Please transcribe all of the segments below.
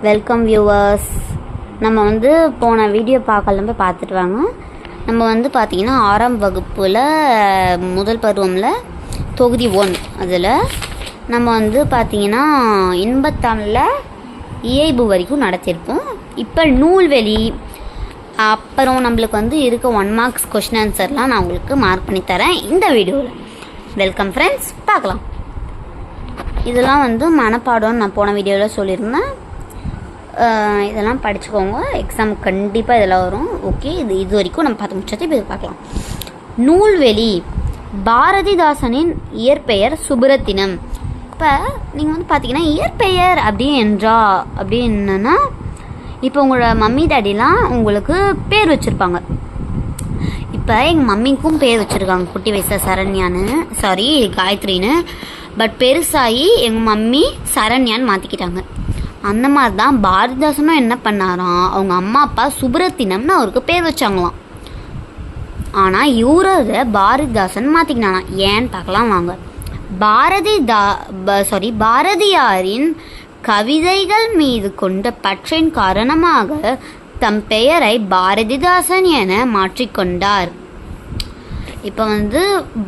Welcome viewers. நம்ம போன video பார்க்கலாம், போய் பார்த்துட்டு வாங்க. நம்ம பார்த்திங்கன்னா 6ஆம் வகுப்பில் முதல் பருவமில் தொகுதி 1 அதில் நம்ம பார்த்திங்கன்னா இன்பத்தமிழில் இயைபு வரைக்கும் நடத்தியிருப்போம். இப்போ நூல்வெளி அப்புறம் நம்மளுக்கு இருக்க 1 மார்க்ஸ் கொஷின் ஆன்சர்லாம் நான் உங்களுக்கு மார்க் பண்ணி தரேன் இந்த வீடியோவில். வெல்கம் ஃப்ரெண்ட்ஸ், பார்க்கலாம். இதெல்லாம் மனப்பாடம்னு நான் போன வீடியோவில் சொல்லியிருந்தேன். இதெல்லாம் படிச்சுக்கோங்க, எக்ஸாமுக்கு கண்டிப்பாக இதெல்லாம் வரும். ஓகே, இது வரைக்கும் நம்ம பார்த்து முடிச்சது. இப்போ பார்க்கலாம். நூல்வெளி பாரதிதாசனின் இயற்பெயர் சுப்புரத்தினம். இப்போ நீங்கள் பார்த்தீங்கன்னா இயற்பெயர் அப்படி என்னன்னா, இப்போ உங்களோட மம்மி டேடிலாம் உங்களுக்கு பேர் வச்சுருப்பாங்க. இப்போ எங்கள் மம்மிக்கும் பேர் வச்சுருக்காங்க, குட்டி வயசில் காயத்ரின்னு. பட் பெருசாகி எங்கள் மம்மி சரண்யான்னு மாற்றிக்கிட்டாங்க. அந்த மாதிரி தான் பாரதிதாசனும் என்ன பண்ணாராம், அவங்க அம்மா அப்பா சுப்புரத்தினம்னு அவருக்கு பேர் வச்சாங்களாம். ஆனால் இவரை பாரதிதாசன் மாற்றிக்கினாராம். ஏன்னு பார்க்கலாம் வாங்க. பாரதியாரின் கவிதைகள் மீது கொண்ட பற்றின் காரணமாக தம் பெயரை பாரதிதாசன் என மாற்றிக்கொண்டார். இப்போ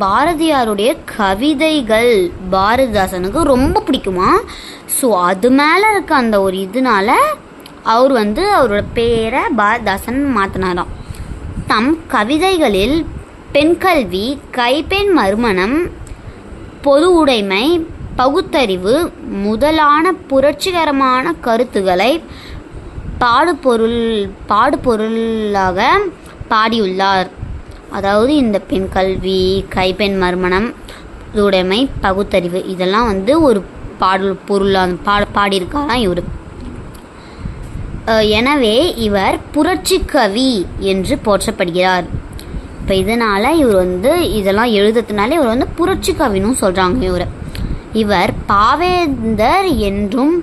பாரதியாருடைய கவிதைகள் பாரதிதாசனுக்கு ரொம்ப பிடிக்குமா. ஸோ அது மேலே இருக்க அந்த ஒரு இதனால அவர் அவரோட பேரை பாரதிதாசன் மாற்றினாராம். தம் கவிதைகளில் பெண்கல்வி, கைப்பெண் மறுமணம், பொது உடைமை, பகுத்தறிவு முதலான புரட்சிகரமான கருத்துக்களை பாடுபொருளாக பாடியுள்ளார். அதாவது இந்த பெண் கல்வி, கைப்பெண் மறுமணம், உடைமை, பகுத்தறிவு இதெல்லாம் ஒரு பொருளாக பாடியிருக்காராம் இவர். எனவே இவர் புரட்சி கவி என்று போற்றப்படுகிறார். இப்போ இதனால் இவர் இதெல்லாம் எழுதுறதுனால இவர் புரட்சி கவின்னு சொல்கிறாங்க. இவர் பாவேந்தர் என்றும்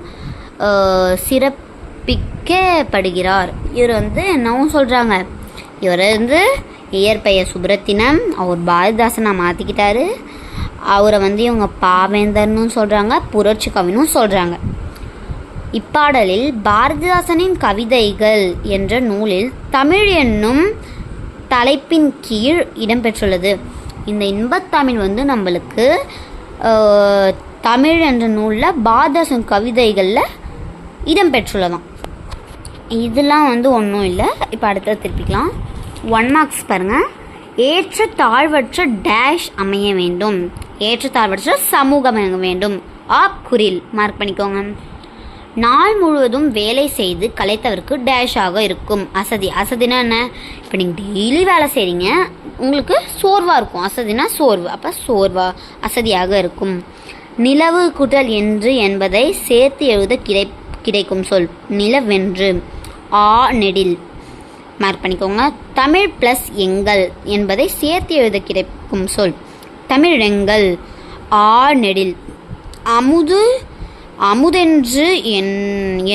சிறப்பிக்கப்படுகிறார். இவர் என்னவும் சொல்கிறாங்க, இவர் இயற்பெயர் சுப்புரத்தினம், அவர் பாரதிதாசனை மாற்றிக்கிட்டாரு. அவரை இவங்க பாவேந்தர்னு சொல்கிறாங்க, புரட்சி கவின்னு சொல்கிறாங்க. இப்பாடலில் பாரதிதாசனின் கவிதைகள் என்ற நூலில் தமிழ் என்னும் தலைப்பின் கீழ் இடம்பெற்றுள்ளது. இந்த இன்பத்தமிழ் நம்மளுக்கு தமிழ் என்ற நூலில் பாரதிதாசன் கவிதைகளில் இடம்பெற்றுள்ளதாம். இதெல்லாம் ஒன்றும் இல்லை. இப்போ அடுத்தது திருப்பிக்கலாம். 1 மார்க்ஸ் பாருங்கள். ஏற்ற தாழ்வற்ற டேஷ் அமைய வேண்டும். ஏற்ற தாழ்வற்ற சமூகம் அமைய வேண்டும். குறில் மார்க் பண்ணிக்கோங்க. நாள் முழுவதும் வேலை செய்து கலைத்தவருக்கு டேஷாக இருக்கும். அசதினா என்ன? இப்போ நீங்கள் டெய்லி வேலை செய்கிறீங்க, உங்களுக்கு சோர்வாக இருக்கும். அசதினா சோர்வு, அப்போ அசதியாக இருக்கும். நிலவு கூட்டல் என்று என்பதை சேர்த்து எழுத கிடைக்கும் சொல் நிலவென்று. நெடில் மார்க் பண்ணிக்கோங்க. தமிழ் ப்ளஸ் எங்கள் என்பதை சேர்த்து எழுத கிடைக்கும் சொல் தமிழெங்கள். நெடில். அமுதென்று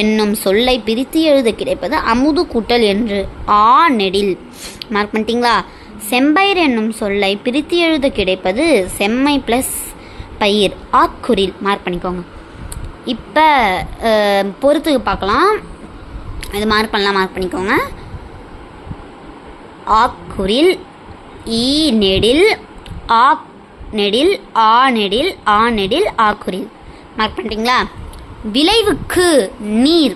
என்னும் சொல்லை பிரித்து எழுத கிடைப்பது அமுது கூட்டல் என்று. நெடில் மார்க் பண்ணிட்டீங்களா. செம்பயிர் என்னும் சொல்லை பிரித்து எழுத கிடைப்பது செம்மை ப்ளஸ் பயிர். குறில் மார்க் பண்ணிக்கோங்க. இப்போ பொறுத்துக்கு பார்க்கலாம். இது மார்க் பண்ணிக்கோங்க. குறில், நெடில், நெடில், நெடில், நெடில், குறில் மார்க் பண்ணிட்டீங்களா. விளைவுக்கு நீர்.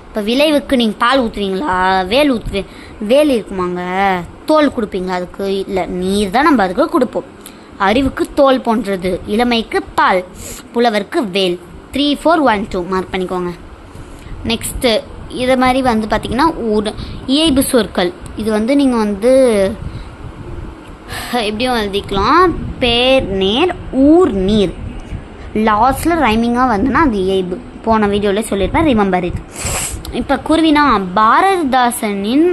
இப்போ விளைவுக்கு நீங்கள் பால் ஊற்றுவீங்களா, வேல் இருக்குமாங்க, தோல் கொடுப்பீங்களா? அதுக்கு இல்லை, நீர் தான் நம்ம அதுக்கு கொடுப்போம். அறிவுக்கு தோல் போன்றது, இளமைக்கு பால், புலவருக்கு வேல். 3, 4, 1, 2 மார்க் பண்ணிக்கோங்க. நெக்ஸ்ட்டு இதை மாதிரி பார்த்திங்கன்னா இயைபு சொற்கள். இது நீங்கள் எப்படியும் எழுதிக்கலாம். பேர், நேர், ஊர், நீர். லாஸ்ட்டில் ரைமிங்காக அது இயைபு. போன வீடியோவில் சொல்லியிருப்பேன், ரிமெம்பர் இட். இப்போ குருவினா பாரதிதாசனின்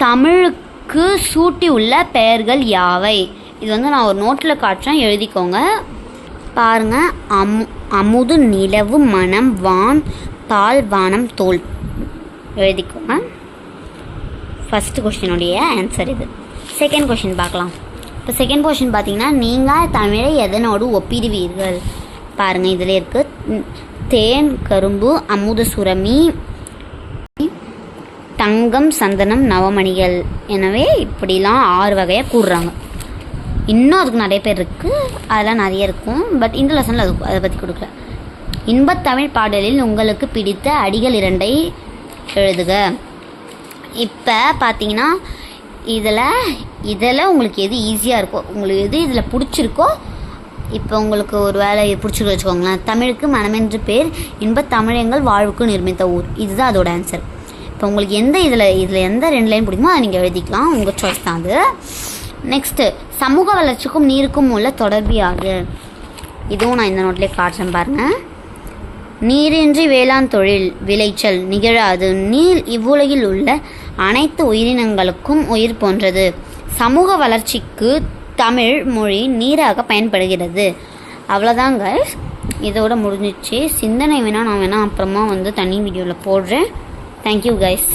தமிழுக்கு சூட்டி உள்ள பெயர்கள் யாவை? இது நான் ஒரு நோட்டில் காட்டுறேன், எழுதிக்கோங்க. பாருங்கள். அமுது, நிலவு, மனம், வான், பால், வானம், தோல் எழுதிக்கோங்க. ஃபஸ்ட்டு கொஷினுடைய ஆன்சர் இது. செகண்ட் கொஷின் பார்க்கலாம். இப்போ செகண்ட் கொஷின் பார்த்தீங்கன்னா, நீங்கள் தமிழை எதனோடு ஒப்பிடுவீர்கள்? பாருங்கள், இதில் இருக்குது. தேன், கரும்பு, அமுத சுரமி, தங்கம், சந்தனம், நவமணிகள். எனவே இப்படிலாம் 6 வகையாக கூறுறாங்க. இன்னும் அதுக்கு நிறைய பேர் இருக்குது, அதெல்லாம் நிறைய இருக்கும். பட் இந்த லெசனில் அதை பற்றி கொடுக்கல. இன்பத்தமிழ் பாடலில் உங்களுக்கு பிடித்த அடிகள் 2 எழுதுக. இப்போ பார்த்தீங்கன்னா இதில் உங்களுக்கு எது ஈஸியாக இருக்கோ, உங்களுக்கு எது இதில் பிடிச்சிருக்கோ, இப்போ உங்களுக்கு ஒரு வேலை பிடிச்சிருக்கு வச்சுக்கோங்களேன். தமிழுக்கு மனமென்று பேர், இன்பத்தமிழங்கள் வாழ்வுக்கு நிர்மித்த ஊர். இதுதான் அதோட ஆன்சர். இப்போ உங்களுக்கு இதில் எந்த 2 லைன் பிடிக்குமோ அதை நீங்கள் எழுதிக்கலாம், உங்கள் சாய்ஸ் தான் அது. நெக்ஸ்ட்டு, சமூக வளர்ச்சிக்கும் நீருக்கும் உள்ள தொடர்பு யாது? இதுவும் நான் இந்த நோட்லேயே காட்டுறேன் பாருங்கள். நீரின்றி வேளாண் தொழில் விளைச்சல் நிகழாது. நீர் இவ்வுலகில் உள்ள அனைத்து உயிரினங்களுக்கும் உயிர் போன்றது. சமூக வளர்ச்சிக்கு தமிழ் மொழி நீராக பயன்படுகிறது. அவ்வளோதாங்க, இதோட முடிஞ்சிச்சு. சிந்தனை வேணால் நான் அப்புறமா தனி வீடியோவில் போடுறேன். Thank you guys.